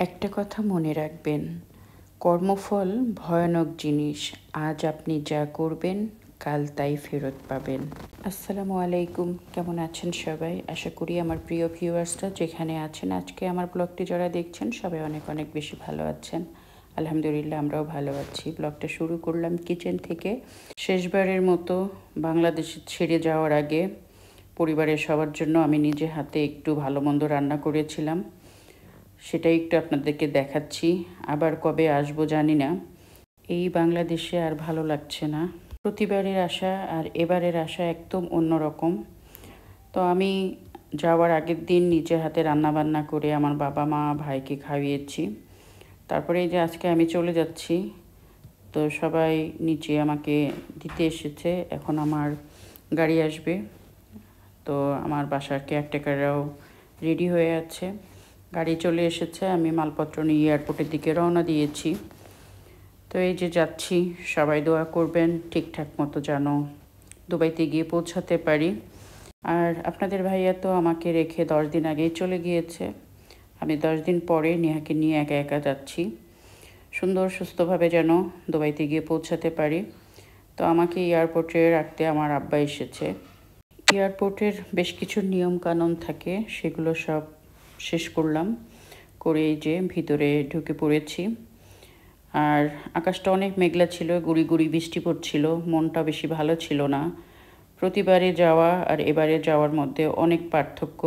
একটা কথা মনে রাখবেন, কর্মফল ভয়ানক জিনিস। আজ আপনি যা করবেন কাল তাই ফেরত পাবেন। আসসালামু আলাইকুম, কেমন আছেন সবাই? আশা করি আমার প্রিয় ভিউয়ার্সরা যেখানে আছেন আজকে আমার ব্লগটি যারা দেখছেন সবাই অনেক অনেক বেশি ভালো আছেন। আলহামদুলিল্লাহ আমরাও ভালো আছি। ব্লগটা শুরু করলাম কিচেন থেকে। শেষবারের মতো বাংলাদেশ ছেড়ে যাওয়ার আগে পরিবারের সবার জন্য আমি নিজে হাতে একটু ভালো মন্দ রান্না করেছিলাম, সেটাই একটু আপনাদেরকে দেখাচ্ছি। আবার কবে আসবো জানি না। এই বাংলাদেশে আর ভালো লাগছে না। প্রতিবারের আশা আর এবারের আশা একদম অন্যরকম। তো আমি যাওয়ার আগের দিন নিজে হাতে রান্না বান্না করে আমার বাবা মা ভাইকে খাইয়েছি। তারপরে এই যে আজকে আমি চলে যাচ্ছি, তো সবাই নিচে আমাকে দিতে এসেছে। এখন আমার গাড়ি আসবে। তো আমার বাসার কেয়ারটেকাররাও রেডি হয়ে আছে, গাড়ি চলে এসেছে। আমি মালপত্র নিয়ে এয়ারপোর্টের দিকে রওনা দিয়েছি। তো এই যে যাচ্ছি, সবাই দোয়া করবেন ঠিকঠাক মতো যেন দুবাইতে গিয়ে পৌঁছাতে পারি। আর আপনাদের ভাইয়া তো আমাকে রেখে 10 দিন আগেই চলে গিয়েছে। আমি 10 দিন পরে নেহাকে নিয়ে একা একা যাচ্ছি, সুন্দর সুস্থভাবে যেন দুবাইতে গিয়ে পৌঁছাতে পারি। তো আমাকে এয়ারপোর্টে রাখতে আমার আব্বা এসেছে। এয়ারপোর্টের বেশ কিছু নিয়মকানুন থাকে, সেগুলো সব শেষ করলাম, করে এই যে ভিতরে ঢুকে পড়েছি। আর আকাশটা অনেক মেঘলা ছিল, গুড়ি গুড়ি বৃষ্টি পড়ছিল, মনটা বেশি ভালো ছিল না। প্রতিবারে যাওয়া আর এবারে যাওয়ার মধ্যে অনেক পার্থক্য।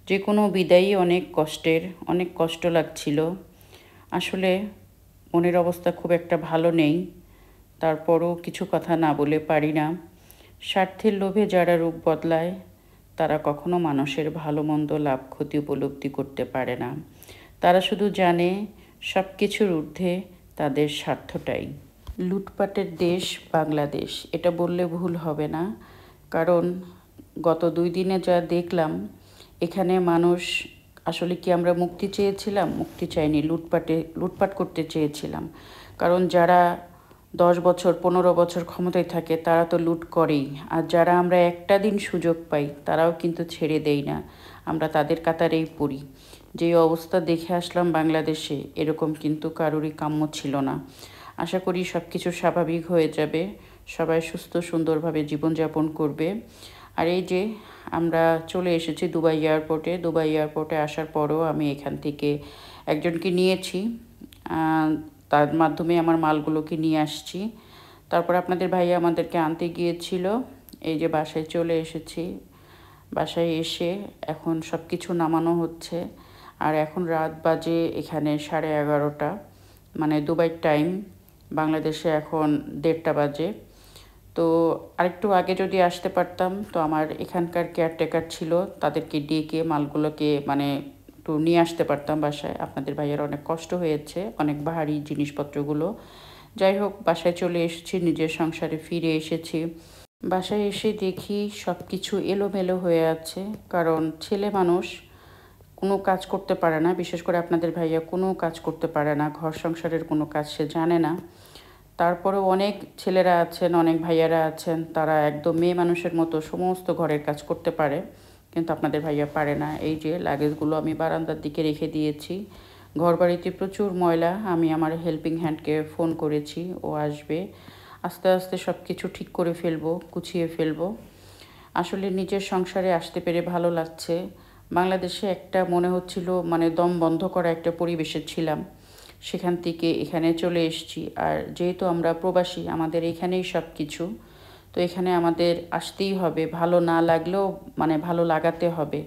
যে কোনো বিদায়ই অনেক কষ্টের, অনেক কষ্ট লাগছিল। আসলে মনের অবস্থা খুব একটা ভালো নেই, তারপরও কিছু কথা না বলে পারি না। স্বার্থের লোভে যারা রূপ বদলায় তারা কখনো মানুষের ভালো মন্দ লাভ ক্ষতি উপলব্ধি করতে পারে না। তারা শুধু জানে সব কিছুর ঊর্ধ্বে তাদের স্বার্থটাই। লুটপাটের দেশ বাংলাদেশ, এটা বললে ভুল হবে না। কারণ গত 2 দিনে যা দেখলাম, এখানে মানুষ আসলে কি আমরা মুক্তি চেয়েছিলাম? মুক্তি চাইনি, লুটপাট করতে চেয়েছিলাম। কারণ যারা 10 বছর 15 বছর ক্ষমতায় থাকে তারা তো লুট করেই, আর যারা আমরা একটা দিন সুযোগ পাই তারাও কিন্তু ছেড়ে দেই না, আমরা তাদের কাতারেই পড়ি। যেই অবস্থা দেখে আসলাম বাংলাদেশে, এরকম কিন্তু কারোরই কাম্য ছিল না। আশা করি সব কিছু স্বাভাবিক হয়ে যাবে, সবাই সুস্থ সুন্দরভাবে জীবনযাপন করবে। আর এই যে আমরা চলে এসেছি দুবাই এয়ারপোর্টে। দুবাই এয়ারপোর্টে আসার পরও আমি এখান থেকে একজনকে নিয়েছি, তার মাধ্যমে আমার মালগুলোকে নিয়ে আসছি। তারপর আপনাদের ভাইয়া আমাদেরকে আনতে গিয়েছিল। এই যে বাসায় চলে এসেছি। বাসায় এসে এখন সব কিছু নামানো হচ্ছে। আর এখন রাত বাজে এখানে 11:30, মানে দুবাই টাইম। বাংলাদেশে এখন 1:30 বাজে। তো আরেকটু আগে যদি আসতে পারতাম, তো আমার এখানকার কেয়ারটেকার ছিল, তাদেরকে ডেকে মালগুলোকে মানে একটু নিয়ে আসতে পারতাম বাসায়। আপনাদের ভাইয়ের অনেক কষ্ট হয়েছে, অনেক ভারী জিনিসপত্রগুলো। যাই হোক, বাসায় চলে এসেছি, নিজের সংসারে ফিরে এসেছি। বাসায় এসে দেখি সব কিছু এলোমেলো হয়ে আছে, কারণ ছেলে মানুষ কোনো কাজ করতে পারে না। বিশেষ করে আপনাদের ভাইয়া কোনো কাজ করতে পারে না, ঘর সংসারের কোনো কাজ সে জানে না। তারপরেও অনেক ছেলেরা আছেন, অনেক ভাইয়ারা আছেন, তারা একদম মেয়ে মানুষের মতো সমস্ত ঘরের কাজ করতে পারে, কিন্তু আপনাদের ভাইয়া পারে না। এই যে লাগেজগুলো আমি বারান্দার দিকে রেখে দিয়েছি। ঘরবাড়িতে প্রচুর ময়লা। আমি আমার হেল্পিং হ্যান্ডকে ফোন করেছি, ও আসবে। আস্তে আস্তে সব কিছু ঠিক করে ফেলবো, গুছিয়ে ফেলবো। আসলে নিজের সংসারে আসতে পেরে ভালো লাগছে। বাংলাদেশে একটা মনে হচ্ছিল মানে দম বন্ধ করা একটা পরিবেশে ছিলাম, সেখান থেকে এখানে চলে এসেছি। আর যেহেতু আমরা প্রবাসী, আমাদের এখানেই সব কিছু, তো এখানে আমাদের আসতেই হবে, ভালো না লাগলেও মানে ভালো লাগাতে হবে।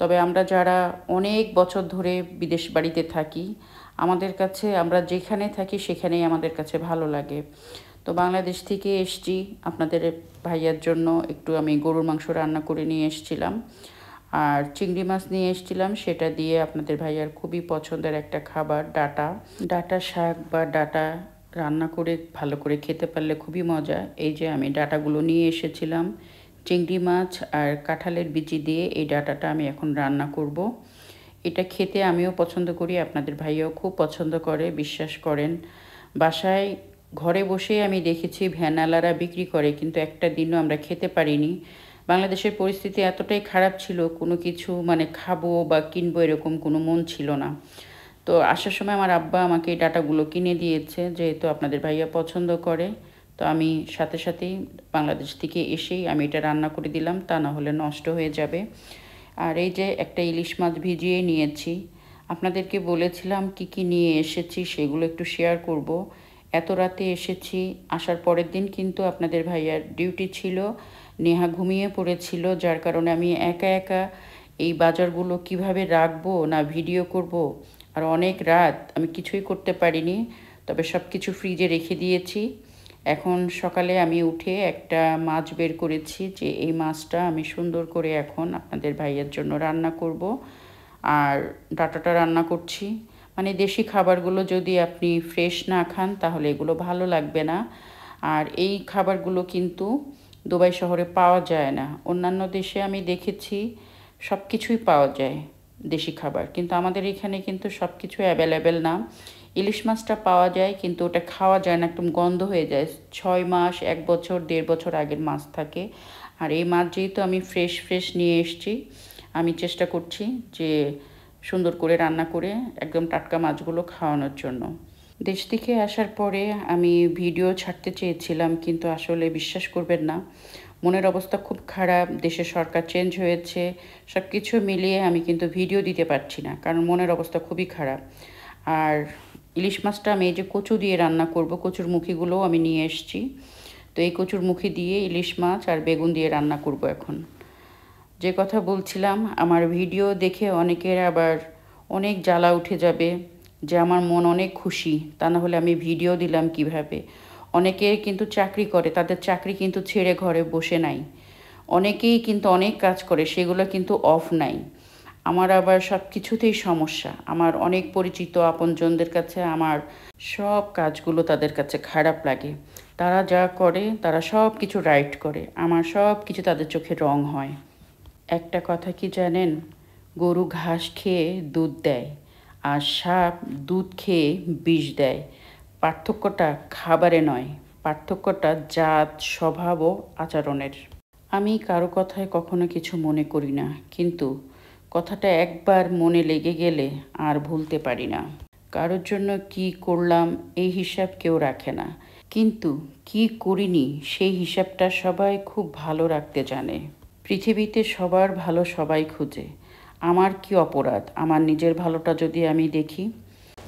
তবে আমরা যারা অনেক বছর ধরে বিদেশ বাড়িতে থাকি, আমাদের কাছে আমরা যেখানে থাকি সেখানেই আমাদের কাছে ভালো লাগে। তো বাংলাদেশ থেকে এসছি, আপনাদের ভাইয়ার জন্য একটু আমি গরুর মাংস রান্না করে নিয়ে এসেছিলাম, আর চিংড়ি মাছ নিয়ে এসেছিলাম। সেটা দিয়ে আপনাদের ভাইয়ার খুবই পছন্দের একটা খাবার ডাটা, ডাটা শাক বা ডাটা রান্না করে ভালো করে খেতে পারলে খুবই মজা। এই যে আমি ডাটাগুলো নিয়ে এসেছিলাম, চিংড়ি মাছ আর কাঁঠালের বিচি দিয়ে এই ডাটাটা আমি এখন রান্না করব। এটা খেতে আমিও পছন্দ করি, আপনাদের ভাইয়াও খুব পছন্দ করে, বিশ্বাস করেন। বাসায় ঘরে বসেই আমি দেখেছি ভ্যানালারা বিক্রি করে, কিন্তু একটা দিনও আমরা খেতে পারিনি। বাংলাদেশের পরিস্থিতি এতটাই খারাপ ছিল, কোনো কিছু মানে খাবো বা কিনবো এরকম কোনো মন ছিল না। তো আসার সময় আমার আব্বা আমাকে এই ডাটাগুলো কিনে দিয়েছে, যেহেতু আপনাদের ভাইয়া পছন্দ করে। তো আমি সাথে সাথেই বাংলাদেশ থেকে এসেই আমি এটা রান্না করে দিলাম, তা না হলে নষ্ট হয়ে যাবে। আর এই যে একটা ইলিশ মাছ ভিজিয়ে নিয়েছি। আপনাদেরকে বলেছিলাম কি কি নিয়ে এসেছি সেগুলো একটু শেয়ার করব। এত রাতে এসেছি, আসার পরের দিন কিন্তু আপনাদের ভাইয়ার ডিউটি ছিল, নেহা ঘুমিয়ে পড়েছিল, যার কারণে আমি একা একা এই বাজারগুলো কিভাবে রাখবো না ভিডিও করব, আর অনেক রাত আমি কিছুই করতে পারিনি। তবে সব কিছু ফ্রিজে রেখে দিয়েছি। এখন সকালে আমি উঠে একটা মাছ বের করেছি, যে এই মাছটা আমি সুন্দর করে এখন আপনাদের ভাইয়ের জন্য রান্না করব। আর ডাটাটা রান্না করছি, মানে দেশি খাবারগুলো যদি আপনি ফ্রেশ না খান তাহলে এগুলো ভালো লাগবে না। আর এই খাবারগুলো কিন্তু দুবাই শহরে পাওয়া যায় না। অন্যান্য দেশে আমি দেখেছি সব কিছুই পাওয়া যায় দেশি খাবার, কিন্তু আমাদের এখানে কিন্তু সব কিছু অ্যাভেলেবেল না। ইলিশ মাছটা পাওয়া যায় কিন্তু ওটা খাওয়া যায় না, একদম গন্ধ হয়ে যায়। 6 মাস, 1 বছর, 1.5 বছর আগের মাছ থাকে। আর এই মাছ যেহেতু আমি ফ্রেশ ফ্রেশ নিয়ে এসেছি, আমি চেষ্টা করছি যে সুন্দর করে রান্না করে একদম টাটকা মাছগুলো খাওয়ানোর জন্য। দেশ থেকে আসার পরে আমি ভিডিও ছাড়তে চেয়েছিলাম, কিন্তু আসলে বিশ্বাস করবেন না, মনের অবস্থা খুব খারাপ। দেশের সরকার চেঞ্জ হয়েছে, সব কিছু মিলিয়ে আমি কিন্তু ভিডিও দিতে পারছি না, কারণ মনের অবস্থা খুবই খারাপ। আর ইলিশ মাছটা আমি এই যে কচু দিয়ে রান্না করব, কচুর মুখিগুলোও আমি নিয়ে এসেছি। তো এই কচুর মুখি দিয়ে ইলিশ মাছ আর বেগুন দিয়ে রান্না করব এখন। যে কথা বলছিলাম, আমার ভিডিও দেখে অনেকের আবার অনেক জ্বালা উঠে যাবে যে আমার মন অনেক খুশি, তা না হলে আমি ভিডিও দিলাম কিভাবে। অনেকে কিন্তু চাকরি করে, তাদের চাকরি কিন্তু ছেড়ে ঘরে বসে নাই। অনেকেই কিন্তু অনেক কাজ করে, সেগুলো কিন্তু অফ নাই। আমার আবার সব কিছুতেই সমস্যা। আমার অনেক পরিচিত আপনজনদের কাছে আমার সব কাজগুলো তাদের কাছে খারাপ লাগে। তারা যা করে তারা সব কিছু রাইট করে, আমার সব কিছু তাদের চোখে রং হয়। একটা কথা কি জানেন, গরু ঘাস খেয়ে দুধ দেয়, আর সাপ দুধ খেয়ে বিষ দেয়। পার্থক্যটা খাবারে নয়, পার্থক্যটা জাত, স্বভাব ও আচরণের। আমি কারো কথায় কখনো কিছু মনে করি না, কিন্তু কথাটা একবার মনে লেগে গেলে আর ভুলতে পারি না। কারোর জন্য কি করলাম এই হিসাব কেউ রাখে না, কিন্তু কি করিনি সেই হিসাবটা সবাই খুব ভালো রাখতে জানে। পৃথিবীতে সবার ভালো সবাই খুঁজে। আমার কি অপরাধ আমার নিজের ভালোটা যদি আমি দেখি?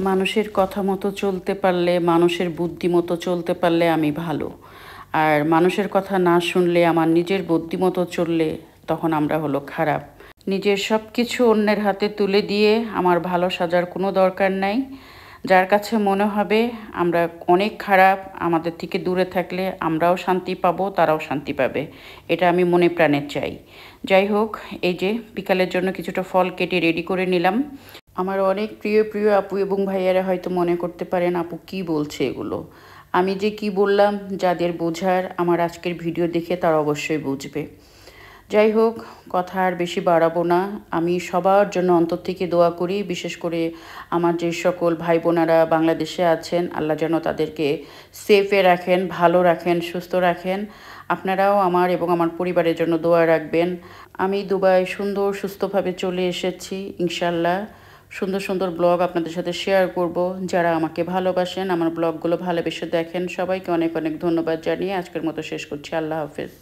মানুষের কথা মতো চলতে পারলে, মানুষের বুদ্ধি মতো চলতে পারলে আমি ভালো। আর মানুষের কথা না শুনলে, আমার নিজের বুদ্ধি মতো চললে, তখন আমরা হলো খারাপ। নিজের সব কিছু অন্যের হাতে তুলে দিয়ে আমার ভালো সাজার কোনো দরকার নাই। যার কাছে মনে হবে আমরা অনেক খারাপ, আমাদের থেকে দূরে থাকলে আমরাও শান্তি পাবো, তারাও শান্তি পাবে, এটা আমি মনে প্রাণে চাই। যাই হোক, এই যে বিকালের জন্য কিছুটা ফল কেটে রেডি করে নিলাম। আমার অনেক প্রিয় প্রিয় আপু এবং ভাইয়ারা হয়তো মনে করতে পারেন আপু কি বলছে এগুলো। আমি যে কি বললাম, যাদের বোঝার আমার আজকের ভিডিও দেখে তারা অবশ্যই বুঝবে। যাই হোক, কথা আর বেশি বাড়াবো না। আমি সবার জন্য অন্তর থেকে দোয়া করি, বিশেষ করে আমার যে সকল ভাই বোনেরা বাংলাদেশে আছেন, আল্লাহ যেন তাদেরকে সেফে রাখেন, ভালো রাখেন, সুস্থ রাখেন। আপনারাও আমার এবং আমার পরিবারের জন্য দোয়া রাখবেন। আমি দুবাই সুন্দর সুস্থভাবে চলে এসেছি ইনশাল্লাহ। সুন্দর সুন্দর ব্লগ আপনাদের সাথে শেয়ার করব। যারা আমাকে ভালোবাসেন, আমার ব্লগগুলো ভালোবেসে দেখেন, সবাইকে অনেক অনেক ধন্যবাদ জানিয়ে আজকের মতো শেষ করছি। আল্লাহ হাফেজ।